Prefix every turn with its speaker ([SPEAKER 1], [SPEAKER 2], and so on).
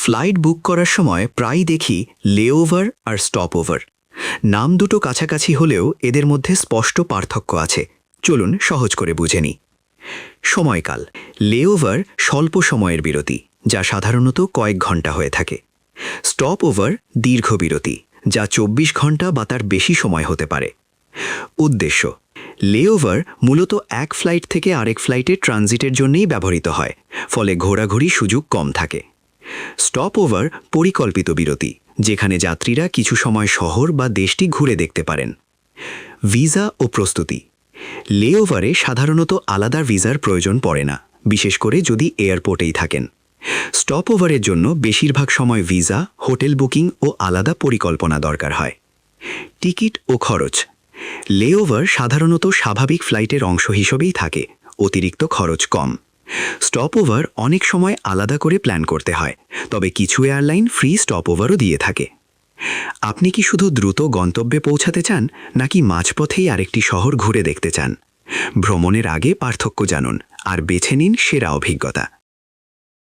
[SPEAKER 1] Flight book করার সময় প্রায়ই দেখি লেওভার আর স্টপওভার। নাম দুটো কাছাকাছি হলেও এদের মধ্যে স্পষ্ট পার্থক্য আছে। চলুন সহজ করে বুঝে নিই। সময়কাল। লেওভার স্বল্প সময়ের বিরতি, যা সাধারণত কয়েক ঘন্টা হয়ে থাকে। স্টপওভার দীর্ঘ বিরতি, যা ২৪ ঘন্টা বা তার বেশি সময় হতে পারে। উদ্দেশ্য। লেওভার মূলত এক ফ্লাইট থেকে আরেক ফ্লাইটে ট্রানজিটের জন্যই ব্যবহৃত হয়, ফলে ঘোরাঘুরি সুযোগ কম থাকে। স্টপওভার পরিকল্পিত বিরতি, যেখানে যাত্রীরা কিছু সময় শহর বা দেশটি ঘুরে দেখতে পারেন। ভিসা ও প্রস্তুতি। লেওভারে সাধারণত আলাদা ভিসার প্রয়োজন পড়ে না, বিশেষ করে যদি এয়ারপোর্টেই থাকেন। স্টপওভারের জন্য বেশিরভাগ সময় ভিসা, হোটেল বুকিং ও আলাদা পরিকল্পনা দরকার হয়। টিকিট ও খরচ। লেওভার সাধারণত স্বাভাবিক ফ্লাইটের অংশ হিসেবেই থাকে, অতিরিক্ত খরচ কম। স্টপওভার অনেক সময় আলাদা করে প্ল্যান করতে হয়, তবে কিছু এয়ারলাইন ফ্রি স্টপওভারও দিয়ে থাকে। আপনি কি শুধু দ্রুত গন্তব্যে পৌঁছাতে চান, নাকি মাঝপথেই আরেকটি শহর ঘুরে দেখতে চান? ভ্রমণের আগে পার্থক্য জানুন আর বেছে নিন সেরা অভিজ্ঞতা।